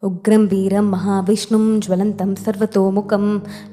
उग्रं वीरं महाविष्णुं ज्वलन्तं सर्वतोमुखं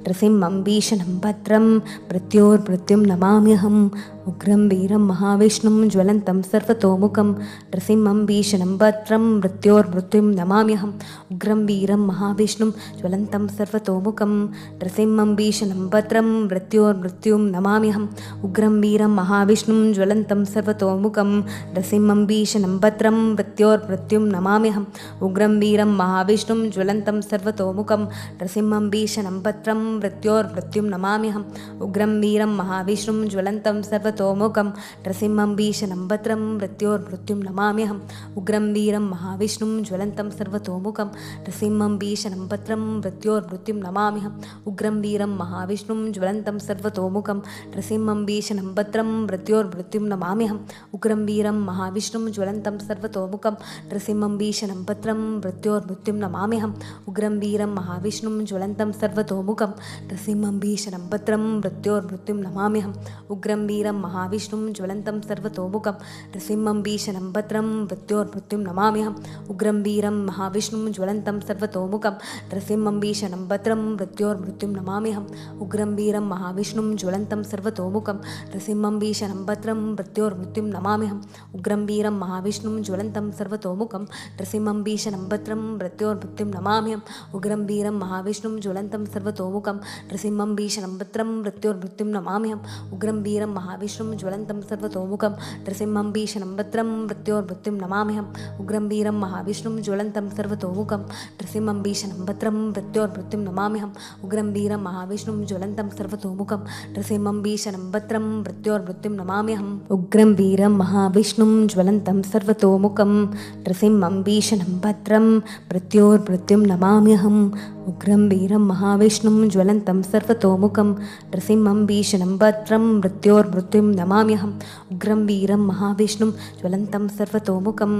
नृसिंहं भीषणं भद्रं मृत्योर्मृत्युं नमाम्यहम्। उग्रं वीरं महाविष्णुं ज्वलन्तं सर्वतोमुखं नृसिंहं भीषणं भद्रं मृत्योर्मृत्युं नमाम्यहम्। उग्रं वीरं महाविष्णुं ज्वलन्तं सर्वतोमुखं नृसिंहं भीषणं भद्रं मृत्योर्मृत्युं नमाम्यहम्। उग्रं वीरं महाविष्णुं ज्वलन्तं सर्वतोमुखं नृसिंहं भीषणं भद्रं मृत्योर्मृत्युं नमाम्यहम्। उग्रं वीरं महाविष्णुं ज्वलन्तं सर्वतोमुखं नृसिंहं भीषणं भद्रं मृत्योर्मृत्युं नमाम्यहम्। उग्रं वीरं महाविष्णुं ज्वलन्तं सर्वतोमुखं नृसिंहं भीषणं भद्रं मृत्योर्मृत्युं नमाम्यहम्। उग्रं वीरं महाविष्णुं ज्वलन्तं सर्वतोमुखं नृसिंहं भीषणं भद्रं मृत्योर्मृत्युं नमाम्यहम्। उग्रं वीरं महाविष्णुं ज्वलन्तं सर्वतोमुखं नृसिंहं भीषणं भद्रं मृत्योर्मृत्युं नमाम्यहम्। उग्रं वीरं महाविष्णुं ज्वलन्तं सर्वतोमुखं नृसिंहं भीषणं भद्रं मृत्योर्मृत्युं नमाम्यहम्। उग्रं वीरं महाविष्णुं ज्वलन्तं सर्वतोमुखं नृसिंहं भीषणं भद्रं मृत्योर्मृत्युं नमाम्यहम्। उग्रं वीरं महाविष्णुं ज्वलन्तं सर्वतोमुखं नृसिंहं भीषणं भद्रं मृत्योर्मृत्युं नमाम्यहम्। उग्रं वीरं महाविष्णुं ज्वलन्तं सर्वतोमुखं नृसिंहं भीषणं भद्रं मृत्योर्मृत्युं नमाम्यहम्। उग्रं वीरं महाविष्णुं ज्वलन्तं सर्वतोमुखं नृसिंहं भीषणं भद्रं मृत्योर्मृत्युं नमाम्यहम्। उग्रं वीरं महाविष्णुं ज्वलन्तं सर्वतोमुखं नृसिंहं भीषणं भद्रं मृत्योर्मृत्युं नमाम्यहम्। उग्रं वीरं महाविष्णुं ज्वलन्तं सर्वतोमुखं नृसिंहं भीषणं भद्रं मृत्योर्मृत्युं नमाम्यहम्। उग्रं वीरं महाविष्णुं ज्वलन्तं सर्वतोमुखं नृसिंहं भीषणं भद्रं मृत्योर्मृत्युं नमाम्यहम्। उग्रं वीरं महाविष्णुं ज्वलन्तं सर्वतोमुखं नृसिंहं भीषणं भद्रं मृत्योर्मृत्युं नमाम्यहम्। उग्रं वीरं महाविष्णुं ज्वलन्तं सर्वतोमुखं नृसिंहं भीषणं भद्रं मृत्योर्मृत्युं नमाम्यहम्। उग्रं वीरं महाविष्णुं ज्वलन्तं सर्वतोमुखं नृसिंहं भीषणं भद्रं मृत्योर्मृत्युं नमाम्यहम्। उग्रं वीरं महाविष्णुं ज्वलन्तं सर्वतोमुखं नृसिंहं भीषणं भद्रं मृत्योर्मृत्युं नमाम्यहम्। उग्रं वीरं महाविष्णुं ज्वलन्तं सर्वतोमुखं नृसिंहं भीषणं भद्रं मृत्योर्मृत्युं नमाम्यहम्। उग्रं वीरं महाविष्णुं ज्वलन्तं सर्वतोमुखं नृसिंहं भीषणं भद्रं मृत्योर्मृत्युं नमाम्यहम्। उग्रं वीरं महाविष्णुं ज्वलन्तं सर्वतोमुखं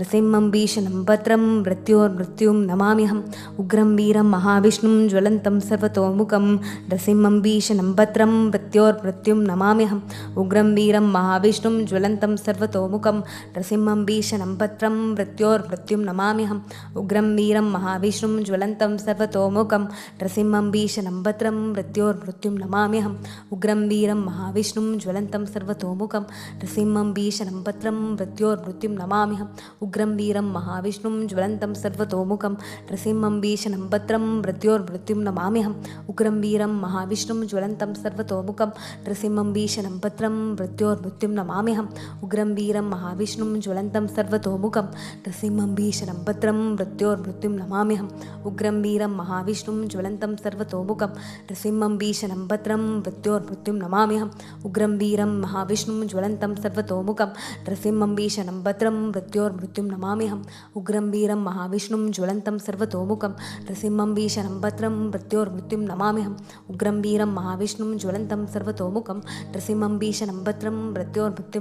नृसिंहं भीषणं भद्रं मृत्योर्मृत्युं नमाम्यहम्। उग्रं वीरं महाविष्णुं ज्वलन्तं सर्वतोमुखं नृसिंहं भीषणं भद्रं मृत्योर्मृत्युं नमाम्यहम्। उग्रं वीरं महाविष्णुं ज्वलन्तं सर्वतोमुखं नृसिंहं भीषणं भद्रं मृत्योर्मृत्युं नमाम्यहम्। उग्रं वीरं महाविष्णुं ज्वलन्तं सर्वतोमुखं नृसिंहं भीषणं भद्रं मृत्योर्मृत्युं नमाम्यहम्। उग्रं वीरं महाविष्णुं ज्वलन्तं सर्वतोमुखं नृसिंहं भीषणं भद्रं मृत्योर्मृत्युं नमाम्यहम्। उग्रं वीरं महाविष्णुं ज्वलन्तं सर्वतोमुखं नृसिंहं भीषणं भद्रं मृत्योर्मृत्युं नमाम्यहम्। उग्रं वीरं महाविष्णुं ज्वलन्तं सर्वतोमुखं नृसिंहं भीषणं भद्रं मृत्योर्मृत्युं नमाम्यहम्। उग्रं वीरं महाविष्णुं ज्वलन्तं सर्वतोमुखं नृसिंहं भीषणं भद्रं मृत्योर्मृत्युं नमाम्यहम्। उग्रं वीरं महाविष्णुं ज्वलन्तं सर्वतोमुखं नृसिंहं भीषणं भद्रं मृत्योर्मृत्युं नमाम्यहम्। उग्रं वीरं महाविष्णुं ज्वलन्तं सर्वतोमुखं नृसिंहं भीषणं भद्रं मृत्योर्मृत्युं नमाम्यहम्। उग्रं वीरं महाविष्णुं ज्वलन्तं सर्वतोमुखं नृसिंहं भीषणं भद्रं मृत्योर्मृत्युं नमाम्यहम्।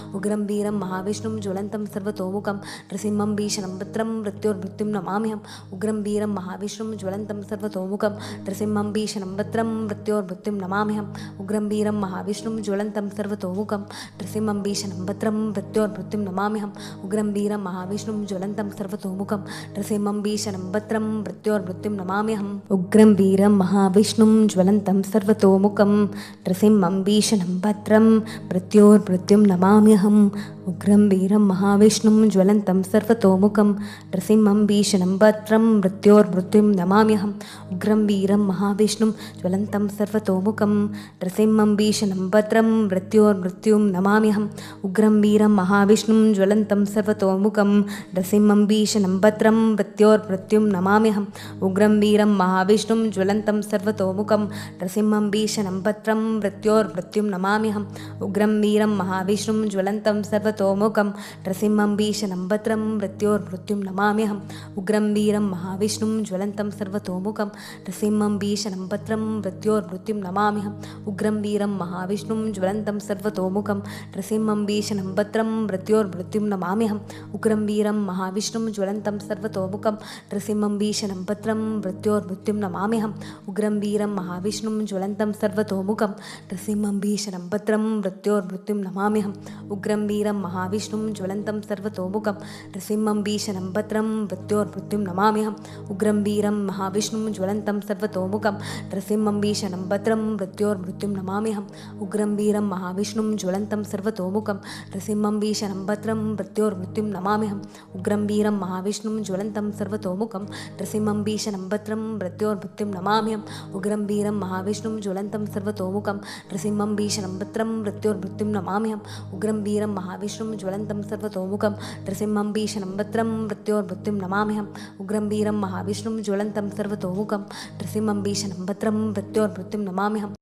उग्रं वीरं महाविष्णुं ज्वलन्तं सर्वतोमुखं नृसिंहं भीषणं भद्रं मृत्योर्मृत्युं नमाम्यहम्। उग्रं वीरं महाविष्णुं ज्वलन्तं सर्वतोमुखं नृसिंहं भीषणं भद्रं मृत्योर्मृत्युं नमाम्यहम्। उग्रं वीरं महाविष्णुं ज्वलन्तं सर्वतोमुखं नृसिंहं भीषणं भद्रं मृत्योर्मृत्युं नमाम्यहम्। उग्रं वीरं महाविष्णुं ज्वलन्तं सर्वतोमुखं नृसिंहं भीषणं भद्रं मृत्योर्मृत्युं नमाम्यहम्। उग्रं वीरं महाविष्णुं ज्वलन्तं सर्वतोमुखं नृसिंहं भीषणं भद्रं मृत्योर्मृत्युं नमाम्यहम्। उग्रं वीरं महाविष्णुं ज्वलन्तं सर्वतोमुखं नृसिंहं भीषणं भद्रं मृत्योर्मृत्युं नमाम्यहम्। उग्रं वीरं महाविष्णुं ज्वलन्तं सर्वतोमुखं नृसिंहं भीषणं भद्रं मृत्योर्मृत्युं नमाम्यहम्। उग्रं वीरं महाविष्णुं ज्वलन्तं सर्वतोमुखं नृसिंहं भीषणं भद्रं मृत्योर्मृत्युं नमाम्यहम्। उग्रं वीरं महाविष्णुं ज्वलन्तं सर्वतोमुखं नृसिंहं भीषणं भद्रं मृत्योर्मृत्युं नमाम्यहम्। उग्रं वीरं महाविष्णुं ज्वलन्तं सर्वतोमुखं नृसिंहं भीषणं भद्रं मृत्योर्मृत्युं नमाम्यहम्। उग्रं वीरं महाविष्णुं ज्वलन्तं सर्वतोमुखं नृसिंहं भीषणं भद्रं मृत्योर्मृत्युं नमाम्यहम्। उग्रं वीरं महाविष्णुं ज्वलन्तं सर्वतोमुखं नृसिंहं भीषणं भद्रं मृत्योर्मृत्युं नमाम्यहम्। उग्रं वीरं महाविष्णुं ज्वलन्तं सर्वतोमुखं नृसिंहं भीषणं भद्रं मृत्योर्मृत्युं नमाम्यहम्। उग्रं वीरं महाविष्णुं ज्वलन्तं सर्वतोमुखं नृसिंहं भीषणं भद्रं मृत्योर्मृत्युं नमाम्यहम् उग्रं वीरं महाविष्णुं ज्वलन्तं सर्वतोमुखं नृसिंहं भीषणं भद्रं मृत्योर्मृत्युं नमाम्यहम् उग्रं वीरं महाविष्णुं ज्वलन्तं सर्वतोमुखं नृसिंहं भीषणं भद्रं मृत्योर्मृत्युं नमाम्यहम् उग्रं वीरं महाविष्णुं ज्वलन्तं सर्वतोमुखं नृसिंहं भीषणं भद्रं मृत्योर्मृत्युं नमाम्यहम् उग्रं वीरं महाविष्णुं ज्वलन्तं सर्वतोमुखं नृसिंहं भीषणं भद्रं मृत्योर्मृत्युं नमाम्यहम् उग्रं वीरं महाविष्णुं ज्वलन्तं सर्वतोमुखं नृसिंहं भीषणं भद्रं मृत्योर्मृत्युं नमाम्यहम् उग्रं वीरं महाविष्णुं ज्वलन्तं सर्वतोमुखं नृसिंहं भीषणं भद्रं मृत्योर्मृत्युं नमाम्यहम्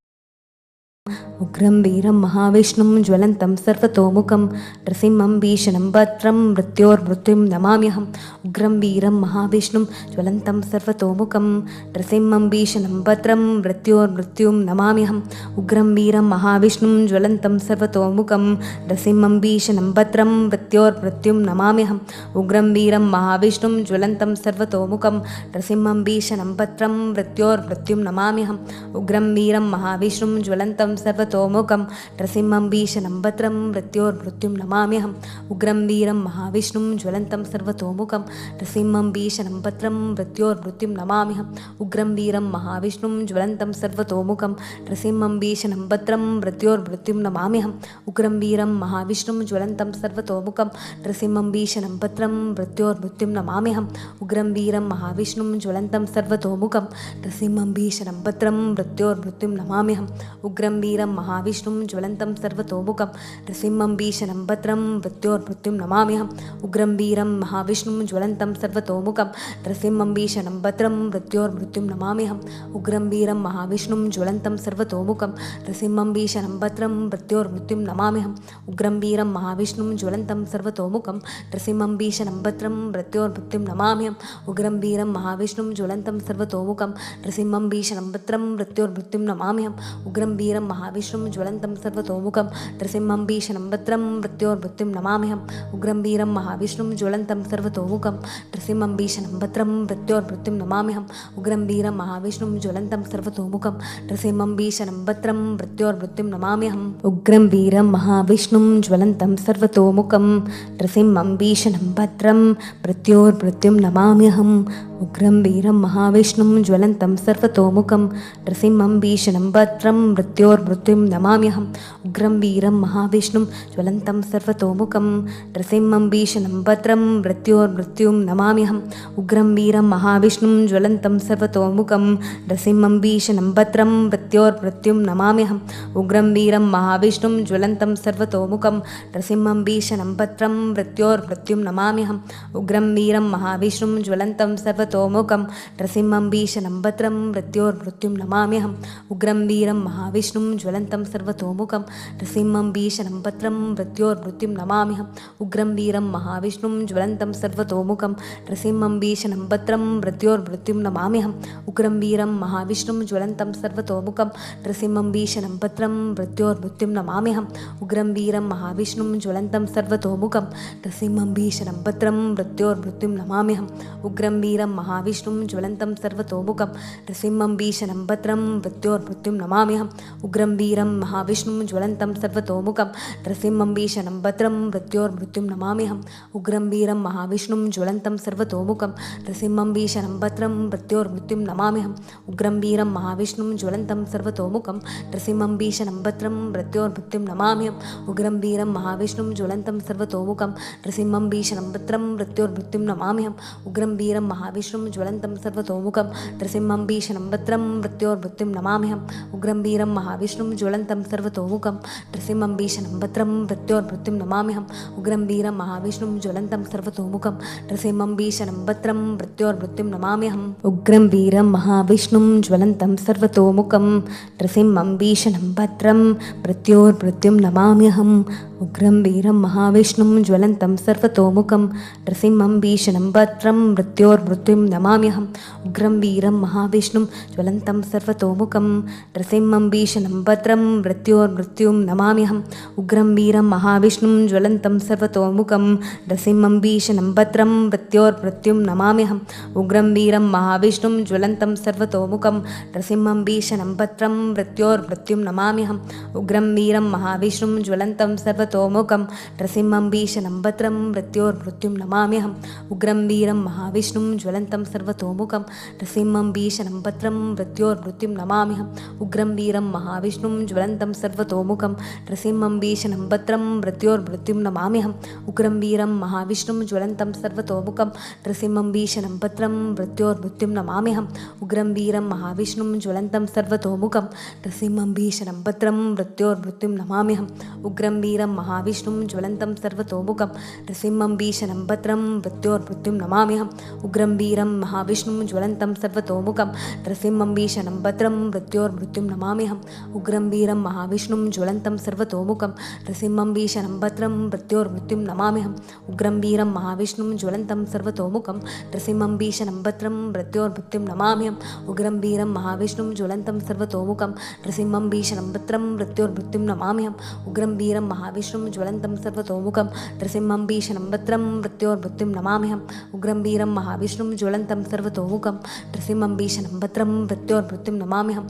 उग्रं वीरं महाविष्णुं ज्वलन्तं सर्वतोमुखं नृसिंहं भीषणं भद्रं मृत्योर्मृत्युं नमाम्यहम् उग्रं वीरं महाविष्णुं ज्वलन्तं सर्वतोमुखं नृसिंहं भीषणं भद्रं मृत्योर्मृत्युं नमाम्यहम् उग्रं वीरं महाविष्णुं ज्वलन्तं सर्वतोमुखं नृसिंहं भीषणं भद्रं मृत्योर्मृत्युं नमाम्यहम् उग्रं वीरं महाविष्णुं ज्वलन्तं सर्वतोमुखं नृसिंहं भीषणं भद्रं मृत्योर्मृत्युं नमाम्यहम् उग्रं वीरं महाविष्णुं ज्वलन्तं सर्वतोमुखं नृसिंहं भीषणं भद्रं मृत्योर्मृत्युं नमाम्यहम् उग्रं वीरं महाविष्णुं ज्वलन्तं सर्वतोमुखं नृसिंहं भीषणं भद्रं मृत्योर्मृत्युं नमाम्यहम् उग्रं वीरं महाविष्णुं ज्वलन्तं सर्वतोमुखं नृसिंहं भीषणं भद्रं मृत्योर्मृत्युं नमाम्यहम् उग्रं वीरं महाविष्णुं ज्वलन्तं सर्वतोमुखं नृसिंहं भीषणं भद्रं मृत्योर्मृत्युं नमाम्यहम् उग्रं वीरं महाविष्णुं ज्वलन्तं सर्वतोमुखं नृसिंहं भीषणं भद्रं मृत्योर्मृत्युं नमाम्यहम् उग्रं वीरं महाविष्णुं ज्वलन्तं सर्वतोमुखं नृसिंहं भीषणं भद्रं मृत्योर्मृत्युं नमाम्यहम् उग्रं वीरं महाविष्णुं ज्वलन्तं सर्वतोमुखं नृसिंहं भीषणं भद्रं मृत्योर्मृत्युं नमाम्यहम् उग्रं वीरं महाविष्णुं ज्वलन्तं सर्वतोमुखं नृसिंहं भीषणं भद्रं मृत्योर्मृत्युं नमाम्यहम् उग्रं वीरं महाविष्णुं ज्वलन्तं सर्वतोमुखं नृसिंहं भीषणं भद्रं मृत्योर्मृत्युं नमाम्यहम् उग्रं वीरं महाविष्णुं ज्वलन्तं सर्वतोमुखं नृसिंहं भीषणं भद्रं मृत्योर्मृत्युं नमाम्यहम् उग्रं वीरं महाविष्णुं ज्वलन्तं सर्वतोमुखं नृसिंहं भीषणं भद्रं मृत्योर्मृत्युं नमाम्यहम् उग्रं वीरं महाविष्णुं ज्वलन्तं सर्वतोमुखं नृसिंहं भीषणं भद्रं मृत्योर्मृत्युं नमाम्यहम् उग्रं वीरं महाविष्णुं ज्वलन्तं सर्वतोमुखं नृसिंहं भीषणं भद्रं मृत्योर्मृत्युं नमाम्यहम् उग्रं वीरं महाविष्णुं ज्वलन्तं सर्वतोमुखं नृसिंहं भीषणं भद्रं मृत्योर्मृत्युं नमाम्यहम् उग्रं वीरं महाविष्णुं ज्वलन्तं सर्वतोमुखं नृसिंहं भीषणं भद्रं मृत्योर्मृत्युं नमाम्यहम् उग्रं वीरं महाविष्णुं ज्वलन्तं सर्वतोमुखं नृसिंहं भीषणं भद्रं मृत्योर्मृत्युं नमाम्यहम् उग्रं वीरं महाविष्णुं ज्वलन्तं सर्वतोमुखं नृसिंहं भीषणं भद्रं मृत्योर्मृत्युं नमाम्यहम् उग्रं वीरं महाविष्णुं ज्वलन्तं सर्वतोमुखं नृसिंहं भीषणं भद्रं मृत्योर्मृत्युं नमाम्यहम् उग्रं वीरं महाविष्णुं ज्वलन्तं सर्वतोमुखं नृसिंहं भीषणं भद्रं मृत्योर्मृत्युं नमाम्यहम् उग्रं वीरं महाविष्णुं ज्वलन्तं सर्वतोमुखं नृसिंहं भीषणं भद्रं मृत्योर्मृत्युं नमाम्यहम् उग्रं वीरं महाविष्णुं ज्वलन्तं सर्वतोमुखं नृसिंहं भीषणं भद्रं मृत्योर्मृत्युं नमाम्यहम् उग्रं वीरं महाविष्णुं ज्वलन्तं सर्वतोमुखं नृसिंहं भीषणं भद्रं मृत्योर्मृत्युं नमाम्यहम् उग्रं वीरं महाविष्णुं ज्वलन्तं सर्वतोमुखं नृसिंहं भीषणं भद्रं मृत्योर्मृत्युं नमाम्यहम् उग्रं वीरं महाविष्णुं ज्वलन्तं सर्वतोमुखं नृसिंहं भीषणं भद्रं मृत्योर्मृत्युं नमाम्यहम् उग्रं वीरं महाविष्णुं ज्वलन्तं सर्वतोमुखं नृसिंहं भीषणं भद्रं मृत्योर्मृत्युं नमाम्यहम् उग्रं वीरं महाविष्णुं ज्वलन्तं सर्वतोमुखं नृसिंहं भीषणं भद्रं मृत्योर्मृत्युं नमाम्यहम् उग्रं वीरं महाविष्णुं ज्वलन्तं सर्वतोमुखं नृसिंहं भीषणं भद्रं मृत्योर्मृत्युं नमाम्यहम् उग्रं वीरं महाविष्णुं ज्वलन्तं सर्वतोमुखं नृसिंहं भीषणं भद्रं मृत्योर्मृत्युं नमाम्यहम् उग्रं वीरं महाविष्णुं ज्वलन्तं सर्वतोमुखं नृसिंहं भीषणं भद्रं मृत्योर्मृत्युं नमाम्यहम् उग्रं वीरं महाविष्णुं ज्वलन्तं सर्वतोमुखं नृसिंहं भीषणं भद्रं मृत्योर्मृत्युं नमाम्यहम् उग्रं वीरं महाविष्णुं ज्वलन्तं सर्वतोमुखं नृसिंहं भीषणं भद्रं मृत्योर्मृत्युं नमाम्यहम् उग्रं वीरं महाविष्णुं ज्वलन्तं सर्वतोमुखं नृसिंहं भीषणं भद्रं मृत्योर्मृत्युं नमाम्यहम् उग्रं वीरं महाविष्णुं ज्वलन्तं सर्वतोमुखं नृसिंहं भीषणं भद्रं मृत्योर्मृत्युं नमाम्यहम् उग्रं वीरं महाविष्णुं ज्वलन्तं सर्वतोमुखं नृसिंहं भीषणं भद्रं भद्रं मृत्योर्मृत्युं नमाम्यहम् उग्रं वीरं महाविष्णुं ज्वलन्तं सर्वतोमुखं नृसिंहं भीषणं भद्रं मृत्योर्मृत्युं नमाम्यहम् उग्रं वीरं महाविष्णुं ज्वलन्तं सर्वतोमुखं नृसिंहं भीषणं भद्रं मृत्योर्मृत्युं नमाम्यहम् उग्रं वीरं महाविष्णुं ज्वलन्तं सर्वतोमुखं नृसिंहं भीषणं भद्रं मृत्योर्मृत्युं नमाम्यहम् उग्रं वीरं महाविष्णुं ज्वलन्तं सर्वतोमुखं नृसिंहं भीषणं भद्रं मृत्योर्मृत्युं नमाम्यहम् उग्रं वीरं महाविष्णुं ज्वलन्तं सर्वतोमुखं नृसिंहं भीषणं भद्रं मृत्योर्मृत्युं नमाम्यहम् उग्रं वीरं महाविष्णुं ज्वलन्तं सर्वतोमुखं नृसिंहं भीषणं भद्रं मृत्योर्मृत्युं नमाम्यहम् उग्रं वीरं महाविष्णुं ज्वलन्तं सर्वतोमुखं नृसिंहं भीषणं भद्रं मृत्योर्मृत्युं नमाम्यहम् उग्रं वीरं महाविष्णुं ज्वलन्तं सर्वतोमुखं नृसिंहं भीषणं भद्रं मृत्योर्मृत्युं नमाम्यहम् उग्रं वीरं महाविष्णुं ज्वलन्तं सर्वतोमुखं नृसिंहं भीषणं भद्रं मृत्योर्मृत्युं नमाम्यहम् उग्रं वीरं महाविष्णुं ज्वलन्तं सर्वतोमुखं नृसिंहं भीषणं भद्रं मृत्योर्मृत्युं नमाम्यहम् उग्रं वीरं महाविष्णुं ज्वलन्तं सर्वतोमुखं नृसिंहं भीषणं भद्रं मृत्योर्मृत्युं नमाम्यहम् उग्रं वीरं महाविष्णुं ज्वलन्तं सर्वतोमुखं नृसिंहं भीषणं भद्रं मृत्योर्मृत्युं नमाम्यहम् उग्रं वीरं महाविष्णुं ज्वलन्तं सर्वतोमुखं नृसिंहं भीषणं भद्रं मृत्योर्मृत्युं नमाम्यहम् उग्रं वीरं महाविष्णुं ज्वलन्तं सर्वतोमुखं नृसिंहं भीषणं भद्रं मृत्योर्मृत्युं नमाम्यहम्